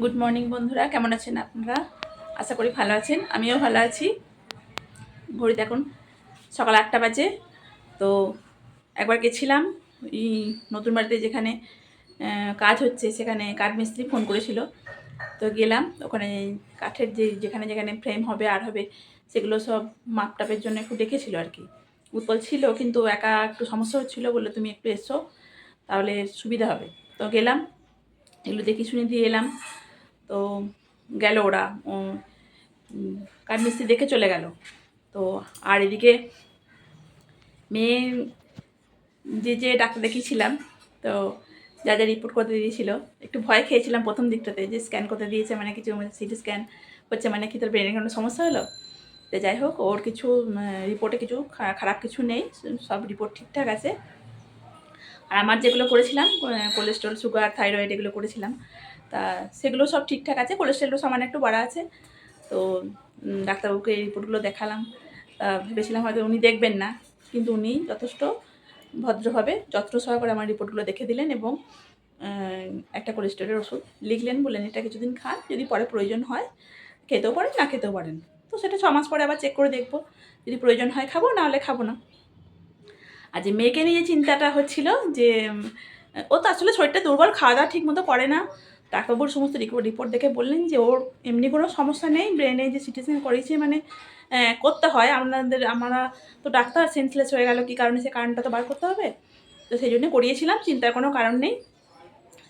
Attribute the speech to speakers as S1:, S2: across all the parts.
S1: Good morning বন্ধুরা, কেমন আছেন আপনারা? আশা করি ভালো আছেন, আমিও ভালো আছি। ঘড়িতে এখন সকাল 8টা বাজে। তো একবার গেছিলাম এই নতুন বাড়িতে, যেখানে কাজ হচ্ছে, সেখানে কাঠমিস্ত্রি ফোন করেছিল। তো গেলাম ওখানে, কাঠের যেখানে যেখানে ফ্রেম হবে আর হবে সেগুলো সব মাপটাপের জন্য একটু ডেকেছিল আর কি। উৎপল ছিল, কিন্তু একা একটু সমস্যা হচ্ছিলো, বললো তুমি একটু এসো তাহলে সুবিধা হবে। তো গেলাম, এগুলো দেখে শুনে দিয়ে এলাম। তো গেল ওরা, কাঠমিস্ত্রি দেখে চলে গেল। তো আর এদিকে মেয়ে যে ডাক্তার দেখিয়েছিলাম, তো যা যা রিপোর্ট করতে দিয়েছিল, একটু ভয় খেয়েছিলাম প্রথম দিকটাতে, যে স্ক্যান করতে দিয়েছে মানে কিছু সিটি স্ক্যান হচ্ছে মানে কি, তোর ব্রেনের কোনো সমস্যা হলো। তো যাই হোক, ওর কিছু রিপোর্টে কিছু খারাপ কিছু নেই, সব রিপোর্ট ঠিকঠাক আছে। আর আমার যেগুলো করেছিলাম, কোলেস্ট্রল, সুগার, থাইরয়েড এগুলো করেছিলাম, তা সেগুলো সব ঠিকঠাক আছে। কোলেস্ট্রলও সামান্য একটু বাড়া আছে। তো ডাক্তারবাবুকে এই রিপোর্টগুলো দেখালাম। ভেবেছিলাম হয়তো উনি দেখবেন না, কিন্তু উনি যথেষ্ট ভদ্রভাবে যত্র সহকারে আমার রিপোর্টগুলো দেখে দিলেন এবং একটা কোলেস্ট্রলের ওষুধ লিখলেন, বললেন এটা কিছুদিন খান, যদি পরে প্রয়োজন হয় খেতেও পারেন, না খেতেও পারেন। তো সেটা 6 মাস পরে আবার চেক করে দেখবো, যদি প্রয়োজন হয় খাবো, না হলে খাবো না। আর যে মেয়েকে নিয়ে চিন্তাটা হচ্ছিল, যে ও তো আসলে শরীরটা দুর্বল, খাওয়া দাওয়া ঠিক মতো করে না। ডাক্তারবাবুর সমস্ত রিপোর্ট দেখে বললেন যে ওর এমনি কোনো সমস্যা নেই, ব্রেনে যে সিটি স্ক্যান করিয়েছে মানে করতে হয়, আমরা তো ডাক্তার, সেন্সলেস হয়ে গেল কী কারণে, সে কারণটা তো বার করতে হবে। তো সেই জন্য করিয়েছিলাম, চিন্তার কোনো কারণ নেই।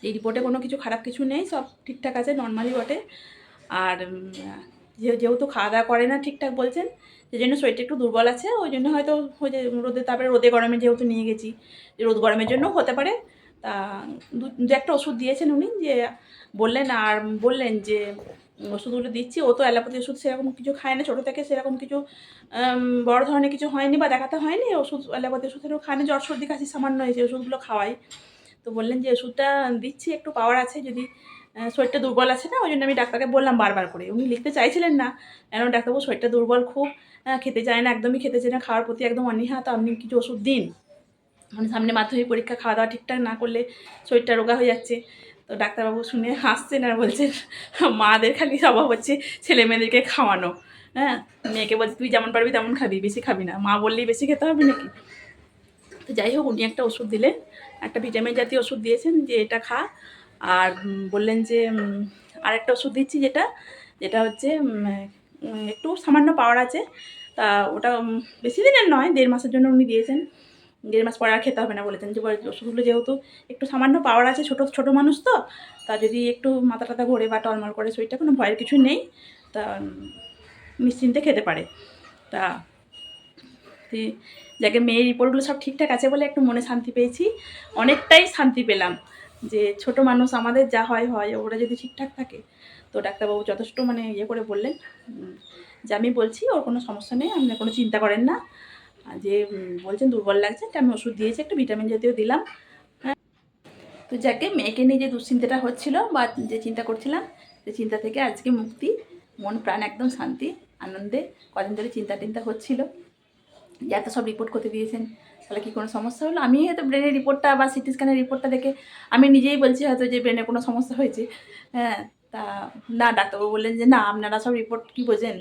S1: এই রিপোর্টে কোনো কিছু খারাপ কিছু নেই, সব ঠিকঠাক আছে, নর্মালি বটে। আর যেহেতু খাওয়া দাওয়া করে না ঠিকঠাক বলছেন, সেই জন্য শরীরটা একটু দুর্বল আছে। ওই জন্য হয়তো ওই যে তারপরে রোদে গরমে যেহেতু নিয়ে গেছি, রোদ গরমের জন্যও হতে পারে। তা দু একটা ওষুধ দিয়েছেন উনি, যে বললেন, আর বললেন যে ওষুধগুলো দিচ্ছি। ও তো অ্যালোপ্যাথি ওষুধ সেরকম কিছু খায় না, ছোটো থেকে সেরকম কিছু বড় ধরনের কিছু হয়নি বা দেখাতে হয়নি। ওষুধ অ্যালোপ্যাথি ওষুধেরও খায় না, জ্বর সর্দি কাশি সামান্য হয়েছে, ওষুধগুলো খাওয়াই। তো বললেন যে ওষুধটা দিচ্ছি, একটু পাওয়ার আছে, যদি শরীরটা দুর্বল আছে না, ওই জন্য আমি ডাক্তারকে বললাম বারবার করে। উনি লিখতে চাইছিলেন না, কেন ডাক্তারবাবু শরীরটা দুর্বল খুব, খেতে চায় না, একদমই খেতে চায় না, খাওয়ার প্রতি একদম অনীহা। তো আপনি কিছু ওষুধ দিন, মানে সামনে মাধ্যমিক পরীক্ষা, খাওয়া দাওয়া ঠিকঠাক না করলে শরীরটা রোগা হয়ে যাচ্ছে। তো ডাক্তারবাবু শুনে হাসছেন আর বলছেন, মাদের খালি স্বভাব হচ্ছে ছেলে মেয়েদেরকে খাওয়ানো। হ্যাঁ, মেয়েকে বলছে তুই যেমন পারবি তেমন খাবি, বেশি খাবি না, মা বললেই বেশি খেতে হবে নাকি। তো যাই হোক, উনি একটা ওষুধ দিলেন, একটা ভিটামিন জাতীয় ওষুধ দিয়েছেন, যে এটা খা। আর বললেন যে আরেকটা ওষুধ দিচ্ছি, যেটা যেটা হচ্ছে একটু সামান্য পাওয়ার আছে। তা ওটা বেশি দিনের নয়, 1.5 মাসের জন্য উনি দিয়েছেন। 1.5 মাস পরে আর খেতে হবে না বলেছেন, যে ওষুধগুলো যেহেতু একটু সামান্য পাওয়ার আছে, ছোটো মানুষ তো, তা যদি একটু মাথা টাথা ঘোরে বা টলমল করে শরীরটা, কোনো ভয়ের কিছু নেই, তা নিশ্চিন্তে খেতে পারে। তা যাকে মেয়ের রিপোর্টগুলো সব ঠিকঠাক আছে বলে একটু মনে শান্তি পেয়েছি, অনেকটাই শান্তি পেলাম। যে ছোট মানুষ, আমাদের যা হয় হয়, ওরা যদি ঠিকঠাক থাকে। তো ডাক্তারবাবু যথেষ্ট মানে ইয়ে করে বললেন, যে আমি বলছি ওর কোনো সমস্যা নেই, আপনি কোনো চিন্তা করেন না। যে বলছেন দুর্বল লাগছে, একটা আমি ওষুধ দিয়েছি, একটা ভিটামিন জাতীয় দিলাম। হ্যাঁ, তো যাকে মেয়েকে নিয়ে যে দুশ্চিন্তাটা হচ্ছিল বা যে চিন্তা করছিলাম, সেই চিন্তা থেকে আজকে মুক্তি, মন প্রাণ একদম শান্তি, আনন্দে। কদিন ধরে চিন্তা টিন্তা হচ্ছিল যে এত সব রিপোর্ট করতে দিয়েছেন, তাহলে কি কোনো সমস্যা হলো। আমি হয়তো ব্রেনের রিপোর্টটা বা সিটি স্ক্যানের রিপোর্টটা দেখে আমি নিজেই বলছি হয়তো যে ব্রেনে কোনো সমস্যা হয়েছে। হ্যাঁ, তা না, ডাক্তারবাবু বললেন যে না, আপনারা সব রিপোর্ট কী বোঝেন,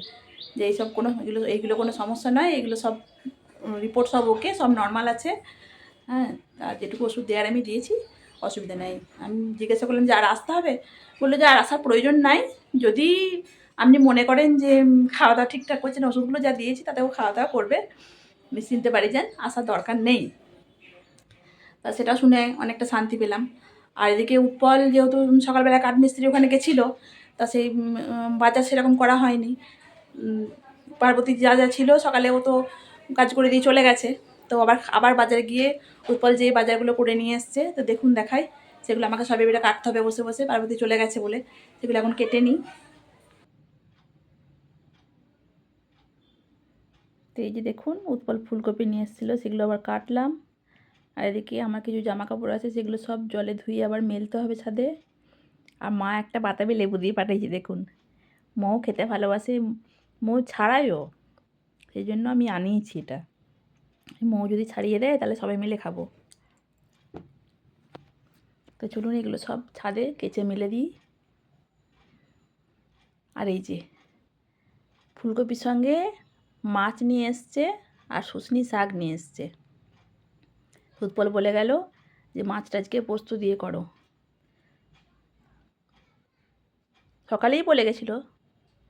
S1: যে এইসব কোনো এইগুলো কোনো সমস্যা নয়, এগুলো সব রিপোর্ট সব ওকে, সব নর্মাল আছে। হ্যাঁ, আর যেটুকু ওষুধ দেওয়ার আমি দিয়েছি, অসুবিধা নেই। আমি জিজ্ঞাসা করলাম যে আর আসতে হবে, বললো যে আর আসার প্রয়োজন নাই, যদি আপনি মনে করেন যে খাওয়া দাওয়া ঠিকঠাক করছেন, ওষুধগুলো যা দিয়েছি তাতেও খাওয়া দাওয়া করবে, নিশ্চিন্তে বাড়ি যান, আসার দরকার নেই। তা সেটা শুনে অনেকটা শান্তি পেলাম। আর এদিকে উৎপল যেহেতু সকালবেলা কাঠমিস্ত্রি ওখানে গেছিলো, তা সেই বাজার সেরকম করা হয়নি। পার্বতী যা যা ছিল সকালে ও তো কাজ করে দিয়ে চলে গেছে। তো আবার বাজারে গিয়ে উৎপল যে বাজারগুলো করে নিয়ে এসছে, তো দেখুন দেখাই, সেগুলো আমাকে সব এবারে কাটতে হবে বসে বসে, পার্বতী চলে গেছে বলে। সেগুলো এখন কেটে নিই। তো এই যে দেখুন, উৎপল ফুলকপি নিয়ে এসেছিলো, সেগুলো আবার কাটলাম। আর এদিকে আমার কিছু জামা কাপড় আছে, সেগুলো সব জলে ধুয়ে আবার মেলতে হবে ছাদে। আর মা একটা বাতাবি লেবু দিয়ে পাঠিয়েছে দেখুন, মৌ খেতে ভালোবাসে, মৌ ছাড়াইও, সেই জন্য আমি আনিয়েছি এটা। মৌ যদি ছাড়িয়ে দেয় তাহলে সবাই মিলে খাবো। তো চলুন এগুলো সব ছাদে কেচে মেলে দিই। আর এই যে ফুলকপির সঙ্গে মাছ নিয়ে এসছে আর শুশনি শাক নিয়ে এসছে। উৎপল বলে গেল যে মাছটা আজকে পোস্ত দিয়ে করো। সকালেই বলে গেছিলো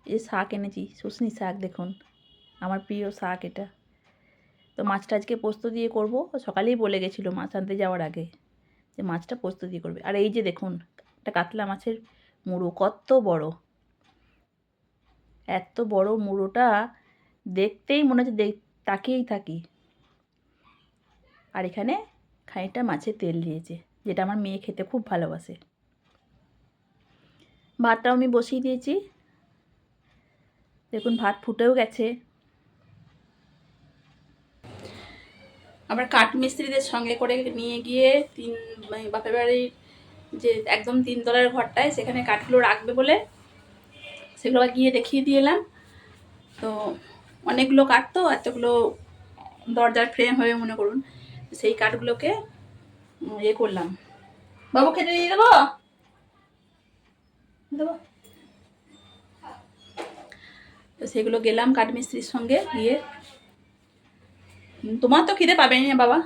S1: যে শাক এনেছি, শুশনি শাক, দেখুন আমার প্রিয় শাক এটা। তো মাছটা আজকে পোস্ত দিয়ে করব। সকালেই বলে গেছিলো মাছ আনতে যাওয়ার আগে যে মাছটা পোস্ত দিয়ে করবে। আর এই যে দেখুন একটা কাতলা মাছের মুড়ো, কত বড়, এত বড় মুড়োটা দেখতেই মনে হচ্ছে তাকিয়েই থাকি। আর এখানে খানিকটা মাছের তেল দিয়েছে, যেটা আমার মেয়ে খেতে খুব ভালোবাসে। ভাতটাও আমি বসিয়ে দিয়েছি, দেখুন ভাত ফুটেও গেছে। আবার কাঠ মিস্ত্রিদের সঙ্গে করে নিয়ে গিয়ে বাপের বাড়ির যে একদম 3 তলার ঘরটায় সেখানে কাঠগুলো রাখবে বলে সেগুলো গিয়ে দেখিয়ে দিয়ে এলাম। তো অনেকগুলো কাঠ, তো এতগুলো দরজার ফ্রেম হবে মনে করুন, সেই কাঠগুলোকে করলাম। বাবু খেতে দিয়ে দেবো দেবো। তো সেগুলো গেলাম কাঠ মিস্ত্রির সঙ্গে গিয়ে। তোমার তো খিদে পাবেনি না বাবা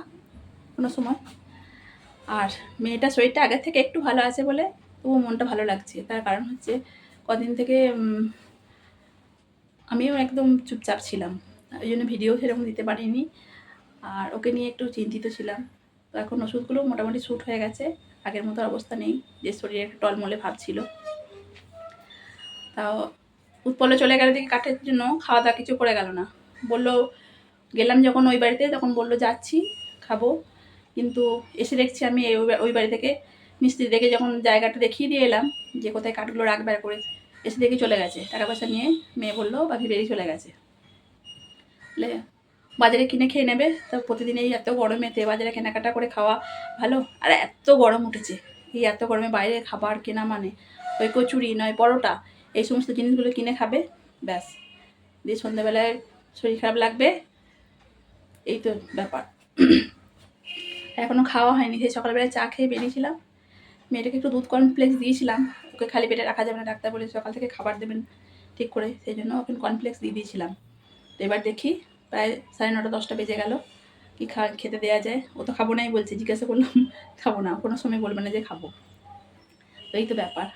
S1: কোনো সময়। আর মেয়েটার শরীরটা আগের থেকে একটু ভালো আছে বলে তবু মনটা ভালো লাগছে। তার কারণ হচ্ছে কদিন থেকে আমিও একদম চুপচাপ ছিলাম, ওই জন্য ভিডিও সেরকম দিতে পারিনি। আর ওকে নিয়ে একটু চিন্তিত ছিলাম। তো এখন ওষুধগুলো মোটামুটি শ্যুট হয়ে গেছে, আগের মতো অবস্থা নেই যে শরীরে একটা টলমলে ভাব ছিল। তাও উৎপলে চলে গেলে দিকে কাঠের জন্য খাওয়া দাওয়া কিছু করে গেল না। বললো গেলাম যখন ওই বাড়িতে, তখন বললো যাচ্ছি খাবো, কিন্তু এসে দেখছি আমি ওই বাড়ি থেকে মিস্ত্রি দেখে যখন জায়গাটা দেখিয়ে দিয়ে এলাম যে কোথায় কাঠগুলো রাখবার করে, এসে দেখে চলে গেছে টাকা পয়সা নিয়ে। মেয়ে বললো বাকি বেরিয়ে চলে গেছে, বাজারে কিনে খেয়ে নেবে। তো প্রতিদিন এই এত গরমেতে বাজারে কেনাকাটা করে খাওয়া ভালো? আর এত গরম উঠেছে, এই এত গরমে বাইরে খাবার কেনা মানে ওই কচুরি নয় পরোটা, এই সমস্ত জিনিসগুলো কিনে খাবে, ব্যাস দিয়ে সন্ধ্যাবেলায় শরীর খারাপ লাগবে, এই তো ব্যাপার। এখনও খাওয়া হয়নি, সেই সকালবেলায় চা খেয়ে বেরিয়েছিলাম। মেয়েটাকে একটু দুধ কর্নফ্লেক্স দিয়েছিলাম, ওকে খালি পেটে রাখা যাবে না, ডাক্তার বলে সকাল থেকে খাবার দেবেন ঠিক করে, সেই জন্য ওকে কর্নফ্লেক্স দিয়ে দিয়েছিলাম। তো এবার দেখি প্রায় 9:30 10টা বেজে গেল, কি খেতে দেওয়া যায়। ও তো খাবো নাই বলছে, জিজ্ঞাসা করলাম খাবো না, কোনো সময় বলবে না যে খাবো। তো এই তো ব্যাপার।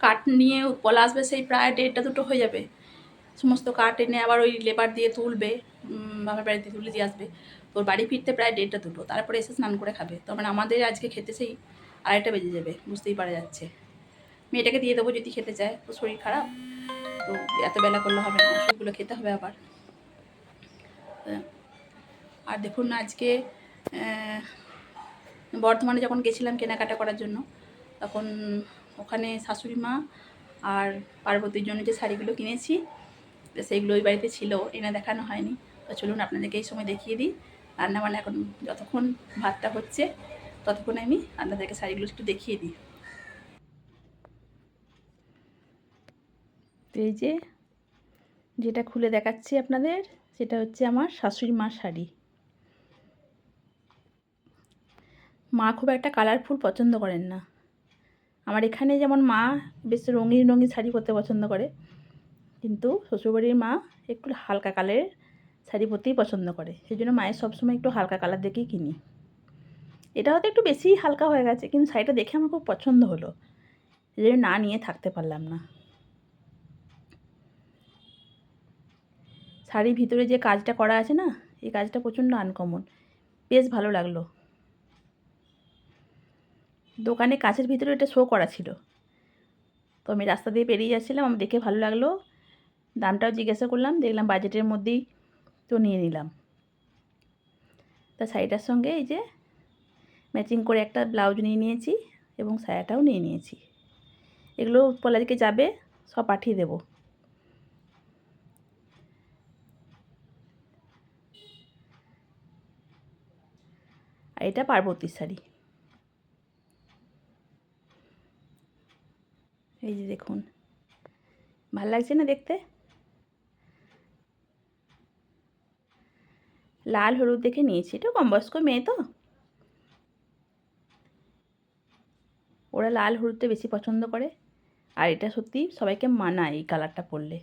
S1: কাঠ নিয়ে উৎপল আসবে সেই প্রায় 1:30 2টো হয়ে যাবে। সমস্ত কাঠ এনে আবার ওই লেবার দিয়ে তুলবে, বাবার বাড়িতে তুলে দিয়ে আসবে। তোর বাড়ি ফিরতে প্রায় 1:30 2টো, তারপরে এসে স্নান করে খাবে। তো মানে আমাদের আজকে খেতে সেই 2:30 বেজে যাবে, বুঝতেই পারা যাচ্ছে। মেয়েটাকে দিয়ে দেবো যদি খেতে চায়, তো শরীর খারাপ তো এত বেলা করলে হবে না, ওষুধগুলো খেতে হবে আবার। আর দেখুন না আজকে বর্ধমানে যখন গেছিলাম কেনাকাটা করার জন্য, তখন ওখানে শাশুড়ি মা আর পার্বতীর জন্য যে শাড়িগুলো কিনেছি সেইগুলো ওই বাড়িতে ছিল, এনে দেখানো হয়নি। তো চলুন আপনাদেরকে এই সময় দেখিয়ে দিই। রান্নাবান্না এখন যতক্ষণ ভাতটা হচ্ছে ততক্ষণ আমি আপনাদেরকে শাড়িগুলো একটু দেখিয়ে দিই। তো এই যে যেটা খুলে দেখাচ্ছি আপনাদের, সেটা হচ্ছে আমার শাশুড়ি মার শাড়ি। মা খুব একটা কালারফুল পছন্দ করেন না। আমার এখানে যেমন মা বেশ রঙিন রঙিন শাড়ি পরতে পছন্দ করে, কিন্তু শ্বশুরবাড়ির মা একটু হালকা কালারের শাড়ি পরতেই পছন্দ করে। সেই জন্য মায়ের সবসময় একটু হালকা কালার দেখেই কিনি। এটা হয়তো একটু বেশি হালকা হয়ে গেছে, কিন্তু শাড়িটা দেখে আমার খুব পছন্দ হলো, সেই জন্য না নিয়ে থাকতে পারলাম না। শাড়ির ভিতরে যে কাজটা করা আছে না, এই কাজটা প্রচণ্ড আনকমন, বেশ ভালো লাগলো। দোকানে কাচের ভিতরে এটা শো করা ছিল, তো আমি রাস্তা দিয়ে পেরিয়ে যাচ্ছিলাম, আমার দেখে ভালো লাগলো, দামটাও জিজ্ঞাসা করলাম, দেখলাম বাজেটের মধ্যেই, তো নিয়ে নিলাম। তা শাড়িটার সঙ্গে এই যে ম্যাচিং করে একটা ব্লাউজ নিয়ে নিয়েছি এবং সায়াটাও নিয়ে নিয়েছি। এগুলো উৎপল আজকে যাবে, সব পাঠিয়ে দেবো। আর এটা পার্বতীর শাড়ি, এই যে দেখুন, ভালো লাগছে না দেখতে? লাল হলুদ দেখে নিয়েছি, এটা কম বয়স্ক মেয়ে তো, ওরা লাল হলুদটা বেশি পছন্দ করে। আর এটা সত্যি সবাইকে মানায় এই কালারটা পরলে।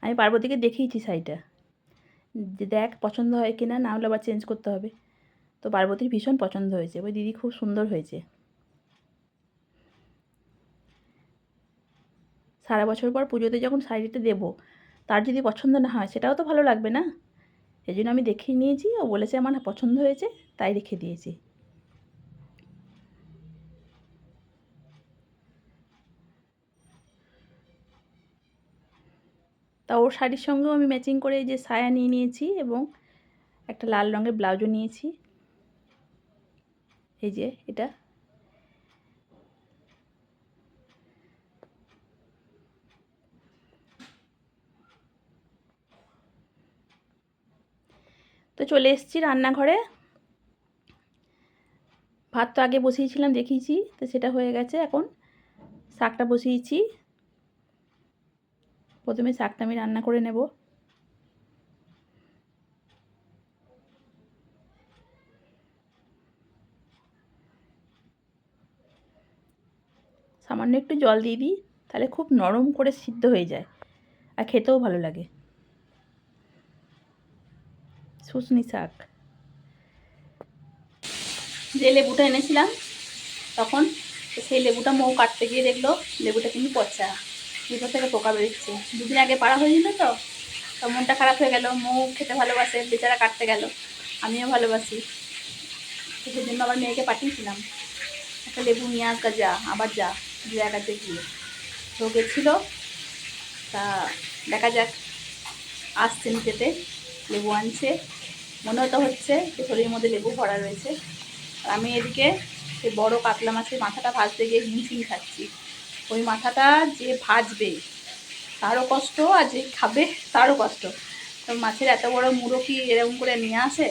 S1: আমি পার্বতীকে দেখিয়েছি শাড়িটা, যে দেখ পছন্দ হয় কি না, না হলে আবার চেঞ্জ করতে হবে। তো পার্বতীর ভীষণ পছন্দ হয়েছে, ওই দিদি খুব সুন্দর হয়েছে। সারা বছর পর পুজোতে যখন শাড়িটা দেবো, তার যদি পছন্দ না হয় সেটাও তো ভালো লাগবে না। এই জন্য আমি দেখিয়ে নিয়েছি, ও বলেছে আমার পছন্দ হয়েছে, তাই রেখে দিয়েছি। তা ওর শাড়ির সঙ্গেও আমি ম্যাচিং করে এই যে সায়া নিয়ে নিয়েছি এবং একটা লাল রঙের ব্লাউজও নিয়েছি। এই যে এটা। তো চলে এসেছি রান্নাঘরে। ভাত তো আগে বসিয়েছিলাম দেখিয়েছি, তো সেটা হয়ে গেছে। এখন শাকটা বসিয়েছি। প্রথমে শাকটা আমি রান্না করে নেব। সামান্য একটু জল দিয়ে দিই, তাহলে খুব নরম করে সিদ্ধ হয়ে যায় আর খেতেও ভালো লাগে। শুশনি শাক। যে লেবুটা এনেছিলাম তখন, সেই লেবুটা মৌ কাটতে গিয়ে দেখলো লেবুটা কিন্তু পচা, ভিতর থেকে পোকা বেরোচ্ছে। দুদিন আগে পাড়া হয়েছিল তো, তো মনটা খারাপ হয়ে গেল। মৌ খেতে ভালোবাসে, বেচারা কাটতে গেল, আমিও ভালোবাসি। তো সেই জন্য আবার মেয়েকে পাঠিয়েছিলাম, একটা লেবু নিয়ে আসা, যা আবার যা দু জায়গাতে গিয়ে। তো গেছিলো, তা দেখা যাক আসছে নিচেতে, লেবু আনছে। মনে তো হচ্ছে যে শরীরের মধ্যে লেবু ভরা রয়েছে। আর আমি এদিকে সেই বড় কাতলা মাছের মাথাটা ভাজতে গিয়ে হিমশিম খাচ্ছি। ওই মাথাটা যে ভাজবে তারও কষ্ট, আর যে খাবে তারও কষ্ট। তো মাছের এত বড় মুড়ো কি এরকম করে নিয়ে আসে?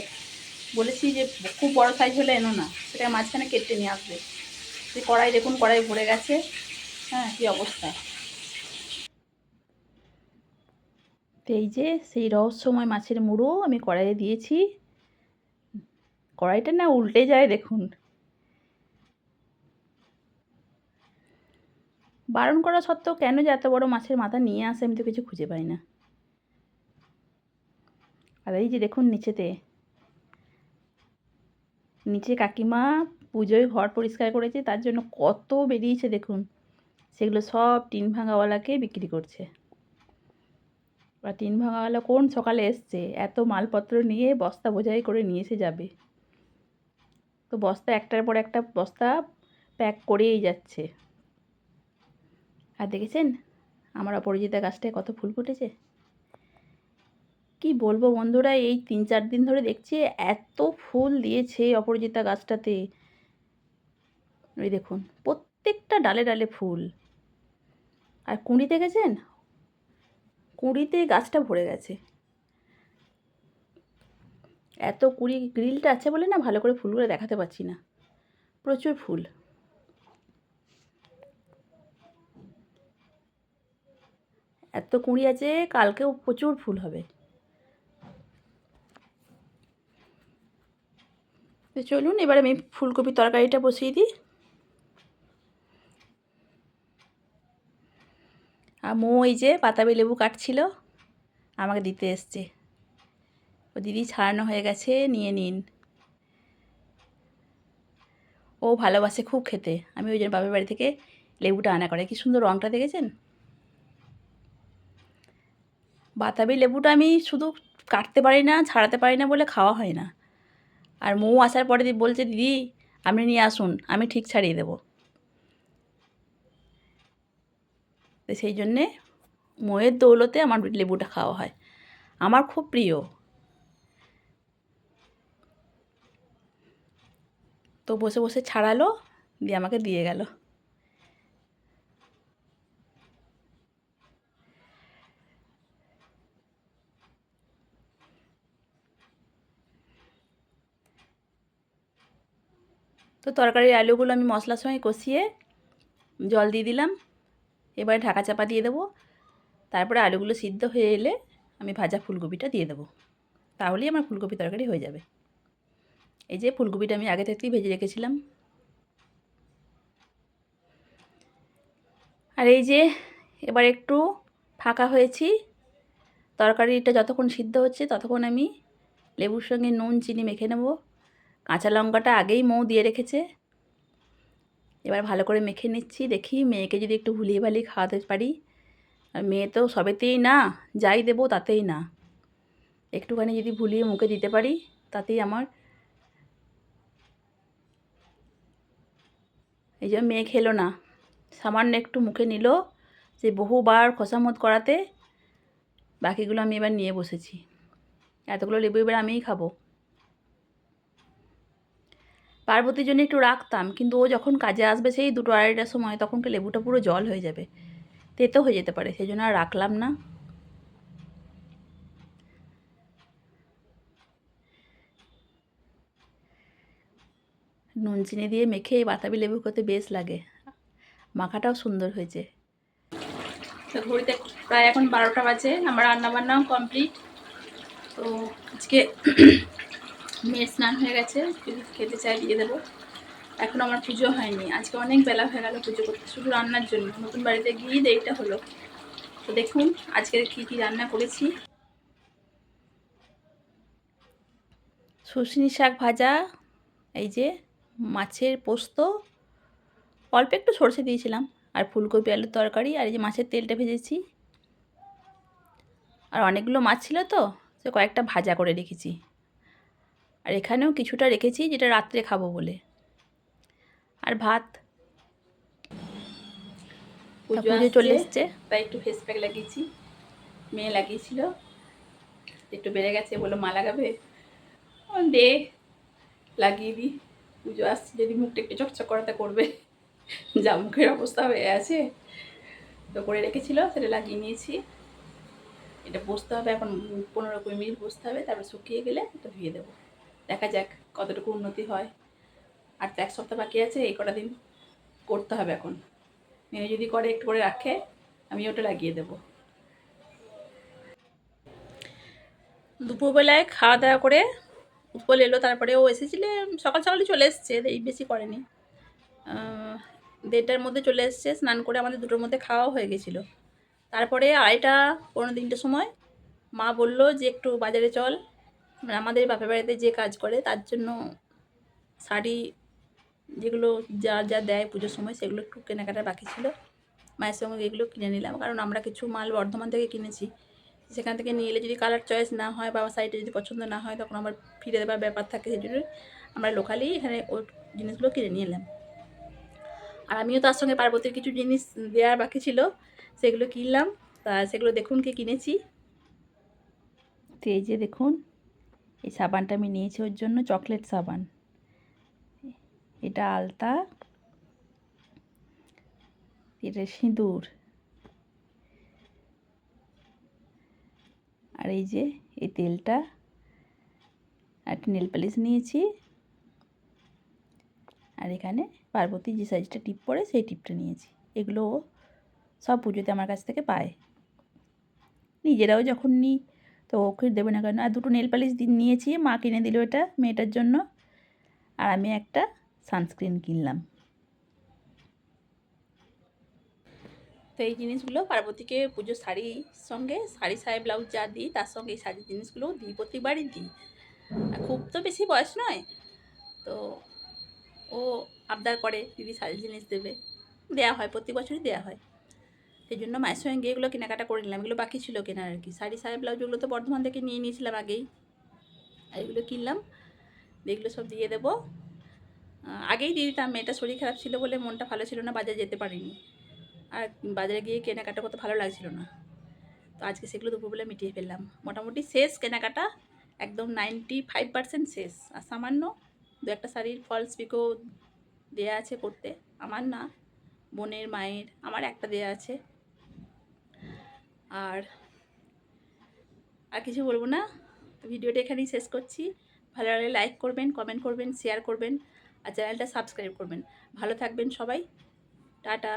S1: বলেছি যে খুব বড় সাইজ হলে এনো না, সেটা মাঝখানে কেটে নিয়ে আসবে। যে কড়াই দেখুন, কড়াই ভরে গেছে। হ্যাঁ, কী অবস্থা। তো এই যে সেই রহস্যময় মাছের মুড়ো আমি কড়াইয়ে দিয়েছি। কড়াইটা না উল্টে যায় দেখুন। বারণ করা সত্ত্বেও কেন যে এত বড় মাছের মাথা নিয়ে আসে আমি তো কিছু খুঁজে পাই না। আর এই যে দেখুন নিচেতে, নিচে কাকিমা পুজোয় ঘর পরিষ্কার করেছে, তার জন্য কত বেরিয়েছে দেখুন। সেগুলো সব টিন ভাঙাওয়ালাকে বিক্রি করছে। বা টিন ভাঙাওয়ালা কোন সকালে এসছে, এত মালপত্র নিয়ে বস্তা বোঝাই করে নিয়ে এসে যাবে। তো বস্তা একটার পর একটা বস্তা প্যাক করেই যাচ্ছে। আর দেখেছেন আমার অপরাজিতা গাছটায় কত ফুল ফুটেছে। কি বলবো বন্ধুরা, এই 3-4 দিন ধরে দেখছি এত ফুল দিয়েছে অপরাজিতা গাছটাতে। ওই দেখুন প্রত্যেকটা ডালে ডালে ফুল। আর কুঁড়ি দেখেছেন, কুঁড়িতে গাছটা ভরে গেছে। এত কুঁড়ি, গ্রিলটা আছে বলে না ভালো করে ফুলগুলো দেখাতে পারছি না। প্রচুর ফুল। এত কুঁড়ি আছে, কালকেও প্রচুর ফুল হবে। তো চলুন এবার আমি ফুলকপির তরকারিটা বসিয়ে দিই। আর মৌ এই যে বাতাবি লেবু কাটছিল, আমাকে দিতে এসছে। ও দিদি ছাড়ানো হয়ে গেছে, নিয়ে নিন। ও ভালোবাসে খুব খেতে, আমি ওই জন্য বাপের বাড়ি থেকে লেবুটা আনা করে। কি সুন্দর রঙটা দেখেছেন। বাতাবি লেবুটা আমি শুধু কাটতে পারি না, ছাড়াতে পারি না বলে খাওয়া হয় না। আর মৌ আসার পরে বলছে দিদি আপনি নিয়ে আসুন, আমি ঠিক ছাড়িয়ে দেবো। তো সেই জন্যে মৌয়ের দৌলতে আমার লেবুটা খাওয়া হয়, আমার খুব প্রিয়। তো বসে বসে ছাড়ালো, দিয়ে আমাকে দিয়ে গেল। তো তরকারির আলুগুলো আমি মশলার সঙ্গে কষিয়ে জল দিয়ে দিলাম। এবারে ঢাকা চাপা দিয়ে দেবো। তারপরে আলুগুলো সিদ্ধ হয়ে এলে আমি ভাজা ফুলকপিটা দিয়ে দেবো, তাহলেই আমার ফুলকপি তরকারি হয়ে যাবে। এই যে ফুলকপিটা আমি আগে থেকেই ভেজে রেখেছিলাম। আর এই যে এবার একটু ফাঁকা হয়েছি, তরকারিটা যতক্ষণ সিদ্ধ হচ্ছে ততক্ষণ আমি লেবুর সঙ্গে নুন চিনি মেখে নেব। কাঁচা লঙ্কাটা আগেই মৌ দিয়ে রেখেছে, এবার ভালো করে মেখে নিচ্ছি। দেখি মেয়েকে যদি একটু ভুলিয়ে ভালিয়ে খাওয়াতে পারি। আর মেয়ে তো সবেতেই না, যাই দেবো তাতেই না। একটুখানি যদি ভুলিয়ে মুখে দিতে পারি তাতেই আমার। এই যে মেয়ে খেলো না, সামান্য একটু মুখে নিল, যে বহুবার খোসামত করাতে বাকিগুলো আমি এবার নিয়ে বসেছি। এতগুলো লেবু এবার আমিই খাবো। পার্বতীর জন্য একটু রাখতাম, কিন্তু ও যখন কাজে আসবে সেই 2-2:30টার সময়, তখনকে লেবুটা পুরো জল হয়ে যাবে, তেতো হয়ে যেতে পারে, সেই জন্য আর রাখলাম না। নুন চিনি দিয়ে মেখে বাতাবি লেবু খেতে বেশ লাগে, মাখাটাও সুন্দর হয়েছে। তো ঘড়িতে প্রায় এখন 12টা বাজে, আমার রান্নাবান্নাও কমপ্লিট। তো আজকে মেয়ের স্নান হয়ে গেছে, যদি খেতে চাই দিয়ে দেবো। এখন আমার পুজো হয়নি, আজকে অনেক বেলা হয়ে গেল পুজো করতে, শুধু রান্নার জন্য। নতুন বাড়িতে গিয়ে দেরিটা হলো। তো দেখুন আজকে কী রান্না করেছি। শুশনি শাক ভাজা, এই যে মাছের পোস্ত, অল্প একটু সরষে দিয়েছিলাম, আর ফুলকপি আলুর তরকারি, আর এই যে মাছের তেলটা ভেজেছি। আর অনেকগুলো মাছ ছিল তো, সে কয়েকটা ভাজা করে রেখেছি। আর এখানেও কিছুটা রেখেছি যেটা রাত্রে খাবো বলে। আর ভাত। পুজো চলে এসছে, তাই একটু ফেস প্যাক লাগিয়েছি। মেয়ে লাগিয়েছিল, একটু বেড়ে গেছে, বলে মা লাগাবে, দে লাগিয়ে দিই। পুজো আসছে, যদি মুখটা একটু চকচক করাতে করবে, যা মুখের অবস্থা হয়ে আছে। তো করে রেখেছিল, সেটা লাগিয়ে নিয়েছি। এটা বসতে হবে এখন 15-20 মিনিট বসতে হবে, তারপর শুকিয়ে গেলে এটা ধুয়ে দেবো। দেখা যাক কতটুকু উন্নতি হয়। আর তো 1 সপ্তাহ বাকি আছে, এই কটা দিন করতে হবে এখন। মেয়ে যদি করে একটু করে রাখে, আমি ওটা লাগিয়ে দেবো। দুপুরবেলায় খাওয়া দাওয়া করে উপল এলো, তারপরে ও এসেছিলে সকাল সকালই চলে এসছে, এই বেশি করেনি। 1:30টার মধ্যে চলে এসছে, স্নান করে আমাদের 2টোর মধ্যে খাওয়া হয়ে গেছিলো। তারপরে 2:30-3টার সময় মা বলল যে একটু বাজারে চল। আমাদের বাপের বাড়িতে যে কাজ করে তার জন্য শাড়ি যেগুলো যা যা দেয় পুজোর সময়, সেগুলো একটু কেনাকাটা বাকি ছিল। মায়ের সঙ্গে এগুলো কিনে নিলাম, কারণ আমরা কিছু মাল বর্ধমান থেকে কিনেছি। সেখান থেকে নিয়ে এলে যদি কালার চয়েস না হয় বা সাইডে যদি পছন্দ না হয়, তখন আবার ফিরে দেওয়ার ব্যাপার থাকে। সেই জন্য আমরা লোকালি এখানে ওই জিনিসগুলো কিনে নিয়ে এলাম। আর আমিও তার সঙ্গে পার্বতীর কিছু জিনিস দেওয়ার বাকি ছিল, সেগুলো কিনলাম। তা সেগুলো দেখুন কি কিনেছি। তো এই যে দেখুন, এই সাবানটা আমি নিয়েছি ওর জন্য, চকলেট সাবান। এটা আলতা, এটা সিঁদুর, আর এই যে এই তেলটা, একটা নেল পালিশ নিয়েছি। আর এখানে পার্বতী যে সাইজটা টিপ পরে সেই টিপটা নিয়েছি। এগুলো সব পুজোতে আমার কাছ থেকে পায়। নিজেরাও যখন নিই তো ওকে দেবে না কেন। আর 2টো নেল পালিশ নিয়েছি, মা কিনে দিল এটা মেয়েটার জন্য। আর আমি একটা সানস্ক্রিন কিনলাম। তো এই জিনিসগুলো পার্বতীকে পুজোর শাড়ির সঙ্গে, শাড়ি সায়া ব্লাউজ যা দিই তার সঙ্গে এই শাড়ির জিনিসগুলো দিই, প্রত্যেকবারই দিই। খুব তো বেশি বয়স নয়, তো ও আবদার করে দিদি শাড়ির জিনিস দেবে, দেওয়া হয়, প্রত্যেক বছরই দেওয়া হয়। সেই জন্য মায়ের সঙ্গে গিয়ে এগুলো কেনাকাটা করে নিলাম। এগুলো বাকি ছিল কেনার আর কি। শাড়ি সায়া ব্লাউজগুলো তো বর্ধমান থেকে নিয়ে নিয়েছিলাম আগেই, আর এগুলো কিনলাম। এগুলো সব দিয়ে দেবো। আগেই দিয়ে দিতাম, মেয়েটা শরীর খারাপ ছিল বলে মনটা ভালো ছিল না, বাজারে যেতে পারিনি। আর বাজারে গিয়ে কেনাকাটা করতে ভালো লাগছিল না। তো আজকে সেগুলো দুপুরবেলা মিটিয়ে ফেললাম। মোটামুটি শেষ কেনাকাটা, একদম 95% শেষ। আর সামান্য 2-একটা শাড়ির ফলস পিকো দেয়া আছে করতে, আমার না, বোনের, মায়ের, আমার একটা দেয়া আছে। আর আর কিছু বলবো না। ভিডিওটা এখানেই শেষ করছি। ভালো লাগলে লাইক করবেন, কমেন্ট করবেন, শেয়ার করবেন, আর চ্যানেলটা সাবস্ক্রাইব করবেন। ভালো থাকবেন সবাই, টাটা।